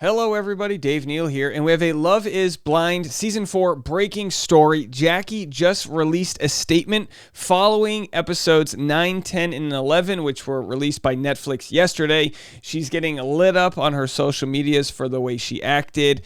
Hello, everybody. Dave Neal here, and we have a Love is Blind Season 4 breaking story. Jackie just released a statement following episodes 9, 10, and 11, which were released by Netflix yesterday. She's getting lit up on her social medias for the way she acted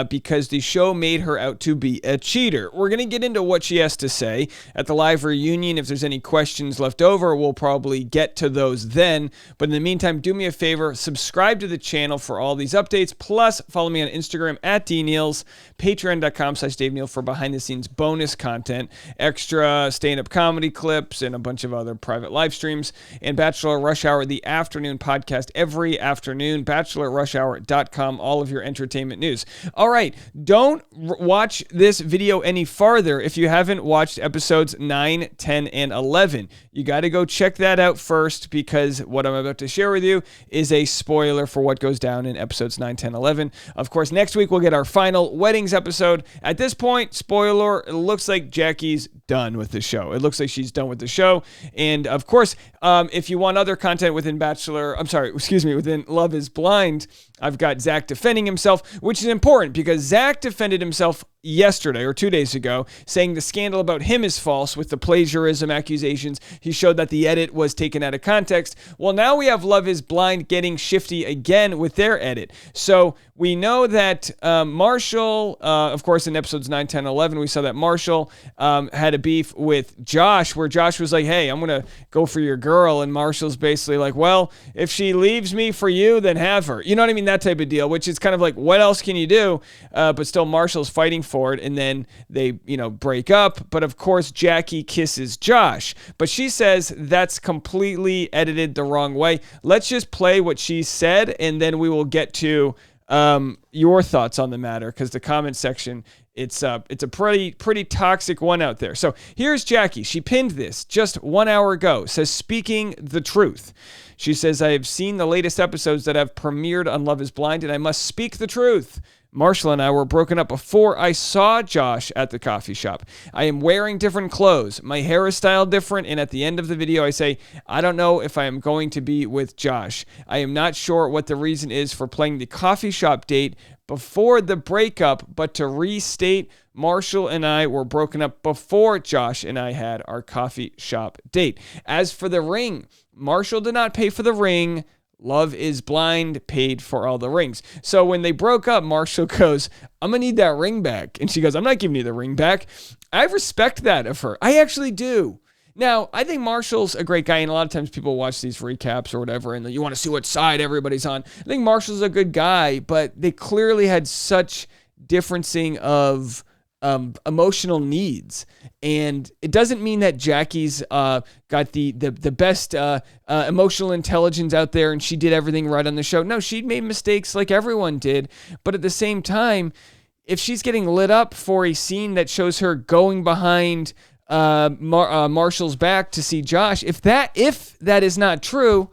because the show made her out to be a cheater. We're going to get into what she has to say at the live reunion. If there's any questions left over, we'll probably get to those then. But in the meantime, do me a favor, subscribe to the channel for all these updates. Plus, follow me on Instagram at DNeals, patreon.com/Dave Neal for behind-the-scenes bonus content, extra stand-up comedy clips, and a bunch of other private live streams, and Bachelor Rush Hour, the afternoon podcast every afternoon, bachelorrushhour.com, all of your entertainment news. All right, don't watch this video any farther if you haven't watched episodes 9, 10, and 11. You got to go check that out first because what I'm about to share with you is a spoiler for what goes down in episodes 9, 10, 11. Of course, next week we'll get our final weddings episode. At this point, spoiler, it looks like Jackie's done with the show. It looks like she's done with the show. And of course, if you want other content within within Love is Blind, I've got Zach defending himself, which is important because Zach defended himself yesterday or 2 days ago, saying the scandal about him is false with the plagiarism accusations. He showed that the edit was taken out of context. Well, now we have Love is Blind getting shifty again with their edit. So we know that Marshall, of course, in episodes 9, 10, 11, we saw that Marshall had a beef with Josh, where Josh was like, hey, I'm going to go for your girl. And Marshall's basically like, well, if she leaves me for you, then have her. You know what I mean? That type of deal, which is kind of like, what else can you do? But still, Marshall's fighting for it. And then they, break up. But of course, Jackie kisses Josh. But she says that's completely edited the wrong way. Let's just play what she said, and then we will get to your thoughts on the matter, because the comment section, it's a pretty toxic one out there. So here's Jackie. She pinned this just 1 hour ago. Says, speaking the truth. She says, I have seen the latest episodes that have premiered on Love is Blind, and I must speak the truth. Marshall and I were broken up before I saw Josh at the coffee shop. I am wearing different clothes. My hair is styled different, and at the end of the video, I say, I don't know if I am going to be with Josh. I am not sure what the reason is for playing the coffee shop date before the breakup, but to restate, Marshall and I were broken up before Josh and I had our coffee shop date. As for the ring, Marshall did not pay for the ring. Love is Blind paid for all the rings. So when they broke up, Marshall goes, I'm going to need that ring back. And she goes, I'm not giving you the ring back. I respect that of her. I actually do. Now, I think Marshall's a great guy, and a lot of times people watch these recaps or whatever, and you want to see what side everybody's on. I think Marshall's a good guy, but they clearly had such differencing of emotional needs. And it doesn't mean that Jackie's got the best emotional intelligence out there and she did everything right on the show. No, she made mistakes like everyone did. But at the same time, if she's getting lit up for a scene that shows her going behind Marshall's back to see Josh, if that is not true,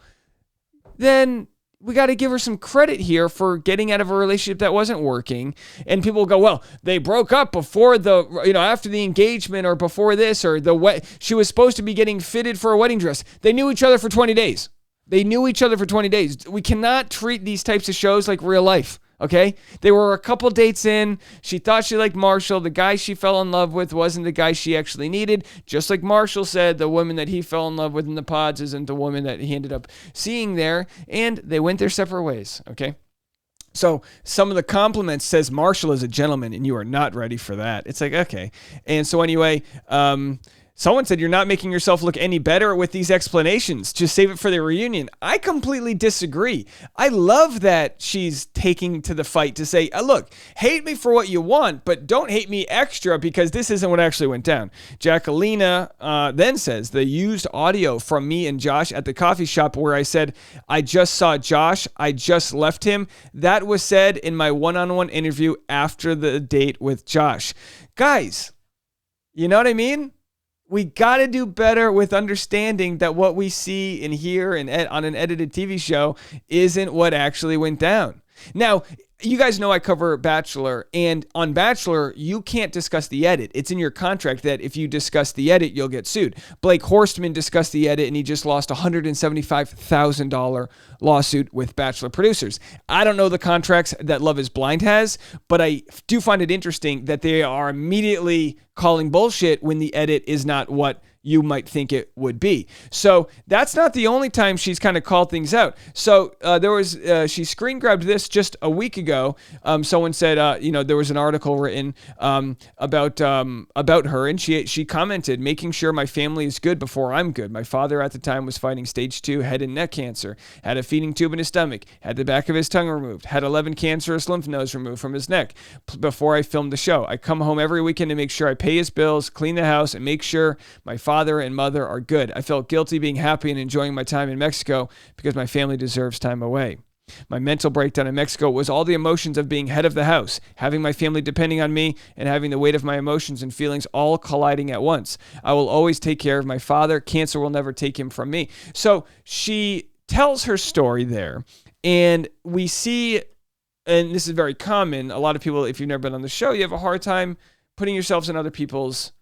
then we got to give her some credit here for getting out of a relationship that wasn't working. And people will go, well, they broke up before after the engagement or before this, or she was supposed to be getting fitted for a wedding dress. They knew each other for 20 days. We cannot treat these types of shows like real life. Okay? They were a couple dates in. She thought she liked Marshall. The guy she fell in love with wasn't the guy she actually needed. Just like Marshall said, the woman that he fell in love with in the pods isn't the woman that he ended up seeing there. And they went their separate ways. Okay? So some of the compliments says Marshall is a gentleman, and you are not ready for that. It's like, okay. And so anyway, someone said, you're not making yourself look any better with these explanations. Just save it for the reunion. I completely disagree. I love that she's taking to the fight to say, look, hate me for what you want, but don't hate me extra because this isn't what actually went down. Jacquelina then says, the used audio from me and Josh at the coffee shop where I said, I just saw Josh, I just left him. That was said in my one-on-one interview after the date with Josh. Guys, you know what I mean? We got to do better with understanding that what we see and hear and on an edited TV show isn't what actually went down. Now, you guys know I cover Bachelor, and on Bachelor, you can't discuss the edit. It's in your contract that if you discuss the edit, you'll get sued. Blake Horstman discussed the edit, and he just lost a $175,000 lawsuit with Bachelor producers. I don't know the contracts that Love is Blind has, but I do find it interesting that they are immediately calling bullshit when the edit is not what you might think it would be. So that's not the only time she's kind of called things out. So she screen grabbed this just a week ago. Someone said, there was an article written about her, and she commented, making sure my family is good before I'm good. My father at the time was fighting stage 2 head and neck cancer, had a feeding tube in his stomach, had the back of his tongue removed, had 11 cancerous lymph nodes removed from his neck before I filmed the show. I come home every weekend to make sure I pay his bills, clean the house, and make sure my father and mother are good. I felt guilty being happy and enjoying my time in Mexico because my family deserves time away. My mental breakdown in Mexico was all the emotions of being head of the house, having my family depending on me, and having the weight of my emotions and feelings all colliding at once. I will always take care of my father. Cancer will never take him from me. So she tells her story there, and we see, and this is very common, a lot of people, if you've never been on the show, you have a hard time putting yourselves in other people's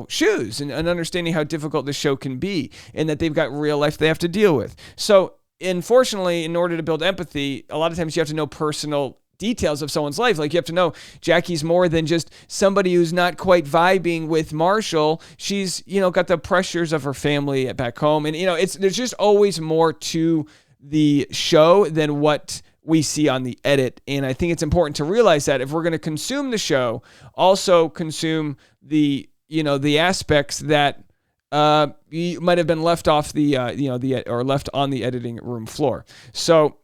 shoes and understanding how difficult this show can be and that they've got real life they have to deal with. So unfortunately, in order to build empathy, a lot of times you have to know personal details of someone's life. Like you have to know Jackie's more than just somebody who's not quite vibing with Marshall. She's, got the pressures of her family back home. And, there's just always more to the show than what we see on the edit. And I think it's important to realize that if we're going to consume the show, also consume the aspects that might have been left off or left on the editing room floor. So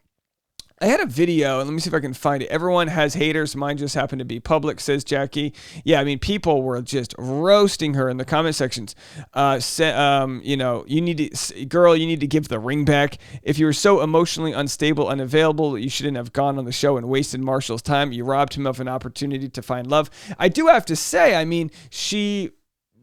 I had a video, and let me see if I can find it. Everyone has haters. Mine just happened to be public, says Jackie. Yeah, I mean, people were just roasting her in the comment sections. You need to give the ring back. If you were so emotionally unstable, unavailable, you shouldn't have gone on the show and wasted Marshall's time. You robbed him of an opportunity to find love. I do have to say, I mean,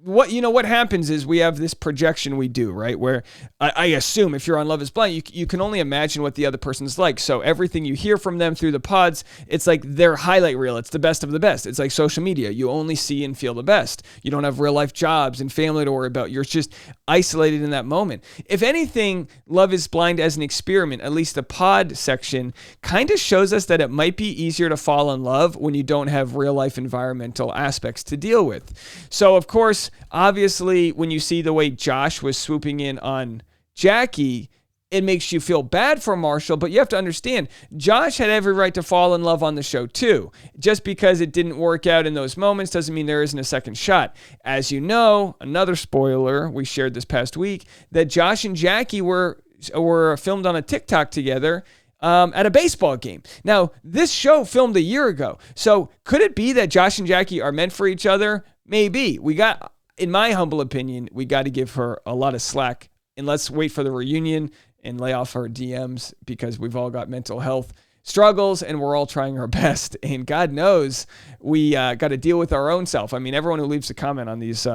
what happens is we have this projection we do, right? Where I assume if you're on Love is Blind, you can only imagine what the other person's like. So everything you hear from them through the pods, it's like their highlight reel. It's the best of the best. It's like social media. You only see and feel the best. You don't have real life jobs and family to worry about. You're just isolated in that moment. If anything, Love is Blind as an experiment, at least the pod section, kind of shows us that it might be easier to fall in love when you don't have real life environmental aspects to deal with. So of course, obviously, when you see the way Josh was swooping in on Jackie, it makes you feel bad for Marshall, but you have to understand, Josh had every right to fall in love on the show too. Just because it didn't work out in those moments doesn't mean there isn't a second shot. As you know, another spoiler we shared this past week, that Josh and Jackie were filmed on a TikTok together at a baseball game. Now, this show filmed a year ago, so could it be that Josh and Jackie are meant for each other? Maybe. In my humble opinion, we got to give her a lot of slack, and let's wait for the reunion and lay off her DMs because we've all got mental health struggles and we're all trying our best. And God knows we got to deal with our own self. I mean, everyone who leaves a comment on these,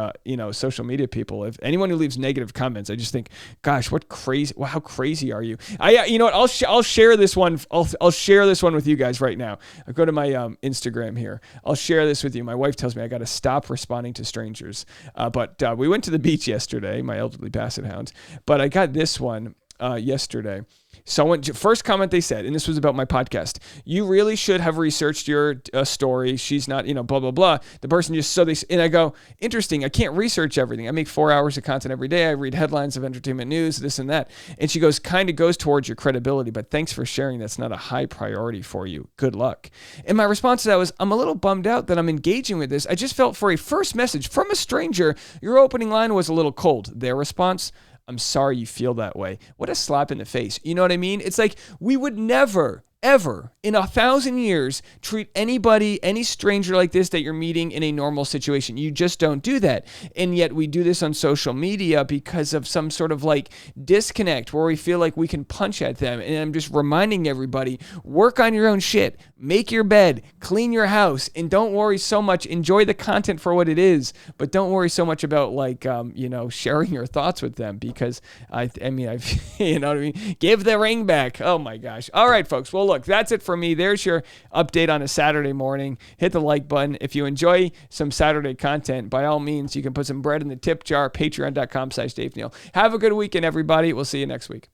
social media people, if anyone who leaves negative comments, I just think, gosh, how crazy are you? I'll share this one. I'll share this one with you guys right now. I'll go to my Instagram here. I'll share this with you. My wife tells me I got to stop responding to strangers. But we went to the beach yesterday, my elderly basset hounds, but I got this one yesterday. Someone, first comment they said, and this was about my podcast, you really should have researched your story. She's not, blah, blah, blah. The person and I go, interesting. I can't research everything. I make 4 hours of content every day. I read headlines of entertainment news, this and that. And she goes, kind of goes towards your credibility, but thanks for sharing. That's not a high priority for you. Good luck. And my response to that was, I'm a little bummed out that I'm engaging with this. I just felt for a first message from a stranger, your opening line was a little cold. Their response, I'm sorry you feel that way. What a slap in the face. You know what I mean? It's like we would never, ever in 1,000 years treat anybody, any stranger like this that you're meeting in a normal situation. You just don't do that. And yet we do this on social media because of some sort of like disconnect where we feel like we can punch at them. And I'm just reminding everybody, work on your own shit, make your bed, clean your house, and don't worry so much. Enjoy the content for what it is, but don't worry so much about sharing your thoughts with them because I've you know what I mean? Give the ring back. Oh my gosh. All right, folks. Well, look, look, that's it for me. There's your update on a Saturday morning. Hit the like button. If you enjoy some Saturday content, by all means, you can put some bread in the tip jar, patreon.com/Dave Neal. Have a good weekend, everybody. We'll see you next week.